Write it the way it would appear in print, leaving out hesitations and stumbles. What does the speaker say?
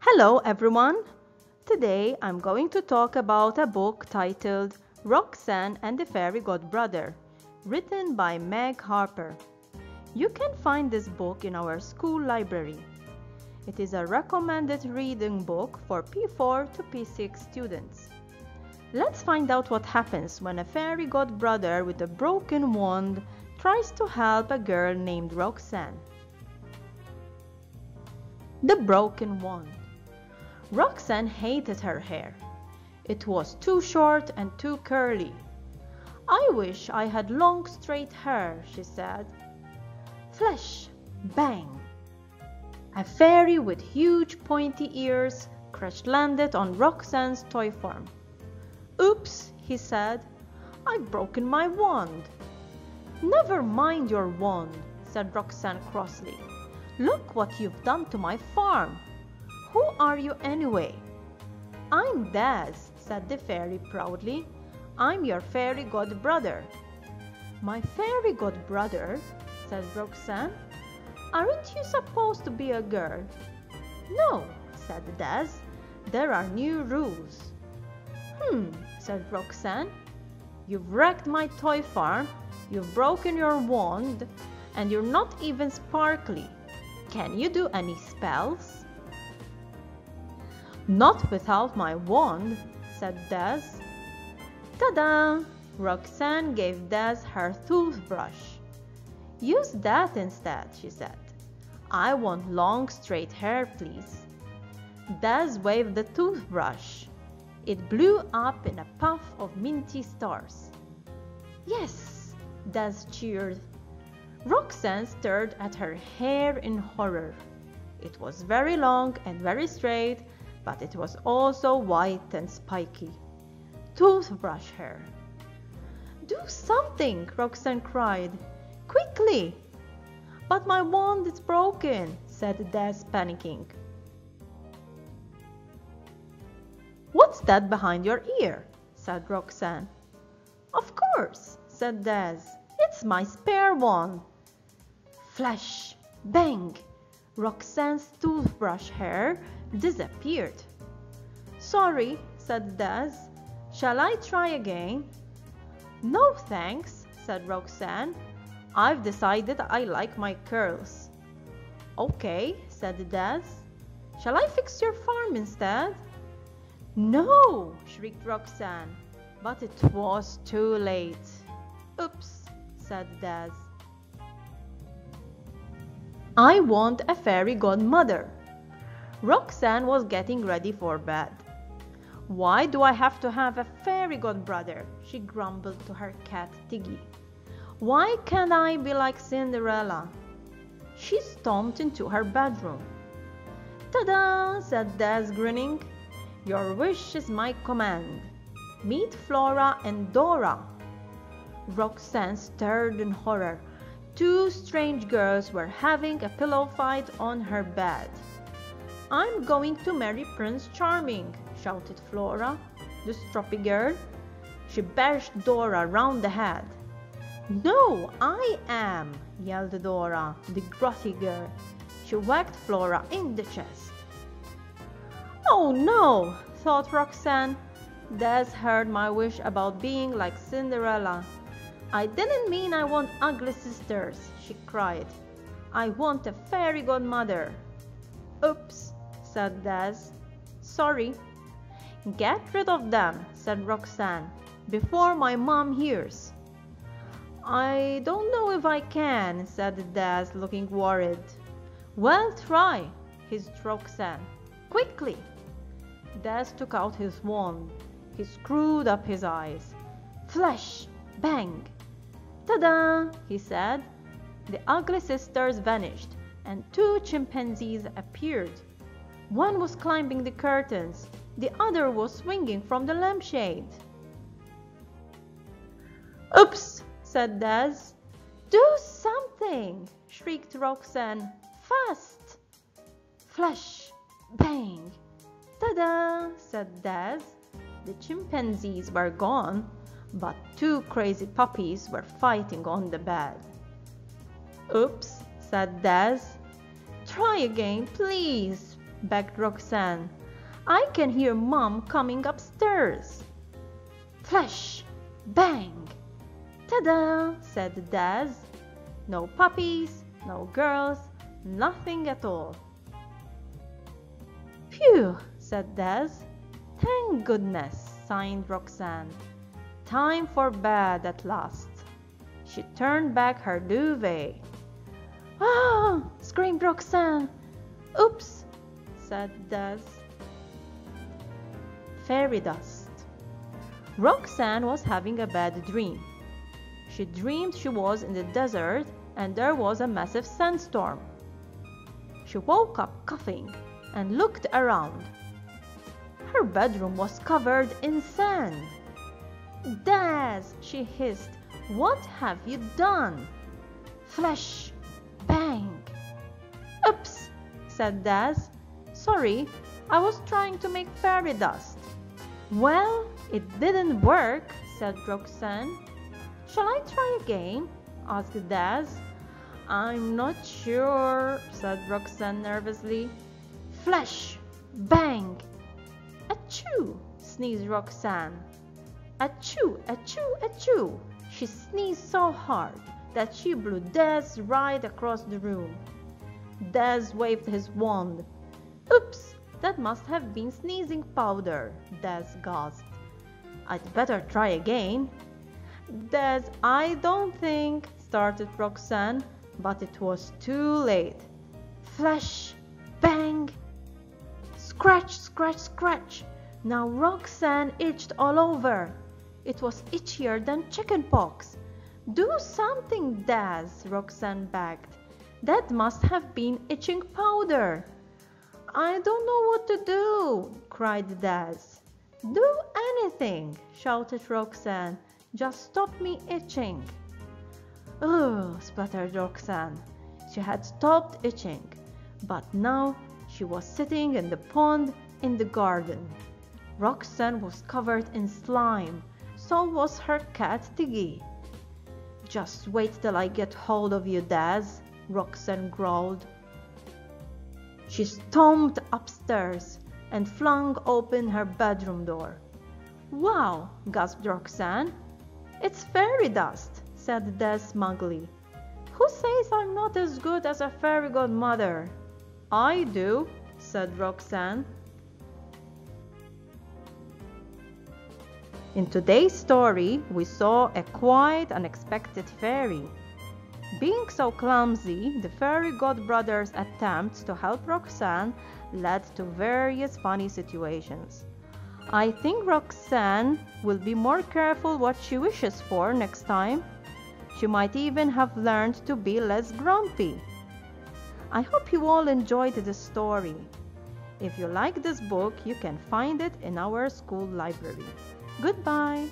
Hello everyone! Today I'm going to talk about a book titled Roxanne and the Fairy Godbrother, written by Meg Harper. You can find this book in our school library. It is a recommended reading book for P4 to P6 students. Let's find out what happens when a fairy godbrother with a broken wand tries to help a girl named Roxanne. The broken wand. Roxanne hated her hair. It was too short and too curly. "I wish I had long straight hair," she said. Flash! Bang! A fairy with huge pointy ears crash-landed on Roxanne's toy farm. "Oops," he said. "I've broken my wand." "Never mind your wand," said Roxanne crossly. "Look what you've done to my farm. Who are you anyway?" "I'm Daz," said the fairy proudly. "I'm your fairy godbrother." "My fairy godbrother?" said Roxanne. "Aren't you supposed to be a girl?" "No," said Daz. "There are new rules." Said Roxanne. "You've wrecked my toy farm, you've broken your wand, and you're not even sparkly. Can you do any spells?" "Not without my wand," said Daz. "Ta-da!" Roxanne gave Daz her toothbrush. "Use that instead," she said. "I want long straight hair, please." Daz waved the toothbrush. It blew up in a puff of minty stars. "Yes!" Daz cheered. Roxanne stared at her hair in horror. It was very long and very straight, but it was also white and spiky. Toothbrush hair. "Do something!" Roxanne cried. "Quickly!" "But my wand is broken," said Daz, panicking. "What's that behind your ear?" said Roxanne. "Of course," said Daz. "It's my spare wand." Flash! Bang! Roxanne's toothbrush hair disappeared. "Sorry," said Daz. "Shall I try again?" "No thanks," said Roxanne. "I've decided I like my curls." "Okay," said Daz. "Shall I fix your farm instead?" "No!" shrieked Roxanne. But it was too late. "Oops," said Daz. "I want a fairy godmother." Roxanne was getting ready for bed. "Why do I have to have a fairy godbrother?" she grumbled to her cat Tiggy. "Why can't I be like Cinderella?" She stomped into her bedroom. "Ta-da!" said Daz, grinning. "Your wish is my command. Meet Flora and Dora." Roxanne stared in horror. Two strange girls were having a pillow fight on her bed. "I'm going to marry Prince Charming," shouted Flora, the stroppy girl. She bashed Dora round the head. "No, I am," yelled Dora, the grotty girl. She whacked Flora in the chest. "Oh no," thought Roxanne. "Daz heard my wish about being like Cinderella. I didn't mean I want ugly sisters," she cried. "I want a fairy godmother." "Oops," said Daz. "Sorry." "Get rid of them," said Roxanne, "before my mom hears." "I don't know if I can," said Daz, looking worried. "Well, try," hissed Roxanne. "Quickly." Daz took out his wand. He screwed up his eyes. Flash! Bang! "Ta-da!" he said. The ugly sisters vanished, and two chimpanzees appeared. One was climbing the curtains, the other was swinging from the lampshade. "Oops," said Daz. "Do something!" shrieked Roxanne. "Fast!" Flash! Bang! "Ta-da!" said Daz. The chimpanzees were gone, but two crazy puppies were fighting on the bed. "Oops," said Daz. "Try again, please," begged Roxanne. "I can hear Mom coming upstairs." Flash! Bang! "Ta-da!" said Daz. "No puppies, no girls, nothing at all." "Phew!" said Daz. "Thank goodness," sighed Roxanne. Time for bed at last. She turned back her duvet. "Ah!" screamed Roxanne. "Oops!" said Daz. Fairy dust. Roxanne was having a bad dream. She dreamed she was in the desert and there was a massive sandstorm. She woke up coughing and looked around. Her bedroom was covered in sand. "Daz," she hissed, "what have you done?" Flash! Bang! "Oops," said Daz. "Sorry, I was trying to make fairy dust." "Well, it didn't work," said Roxanne. "Shall I try again?" asked Daz. "I'm not sure," said Roxanne nervously. Flash! Bang! "Achoo!" sneezed Roxanne. "Achoo! Achoo! Achoo!" She sneezed so hard that she blew Daz right across the room. Daz waved his wand. "Oops! That must have been sneezing powder," Daz gasped. "I'd better try again." "Daz, I don't think," started Roxanne, but it was too late. Flash! Bang! Scratch, scratch, scratch! Now Roxanne itched all over. It was itchier than chickenpox. "Do something, Daz," Roxanne begged. "That must have been itching powder." "I don't know what to do," cried Daz. "Do anything," shouted Roxanne. "Just stop me itching." "Ugh," spluttered Roxanne. She had stopped itching, but now she was sitting in the pond in the garden. Roxanne was covered in slime. So was her cat Tiggy. "Just wait till I get hold of you, Daz," Roxanne growled. She stomped upstairs and flung open her bedroom door. "Wow!" gasped Roxanne. "It's fairy dust," said Daz smugly. "Who says I'm not as good as a fairy godmother?" "I do," said Roxanne. In today's story, we saw a quite unexpected fairy. Being so clumsy, the Fairy Godbrother's attempts to help Roxanne led to various funny situations. I think Roxanne will be more careful what she wishes for next time. She might even have learned to be less grumpy. I hope you all enjoyed this story. If you like this book, you can find it in our school library. Goodbye!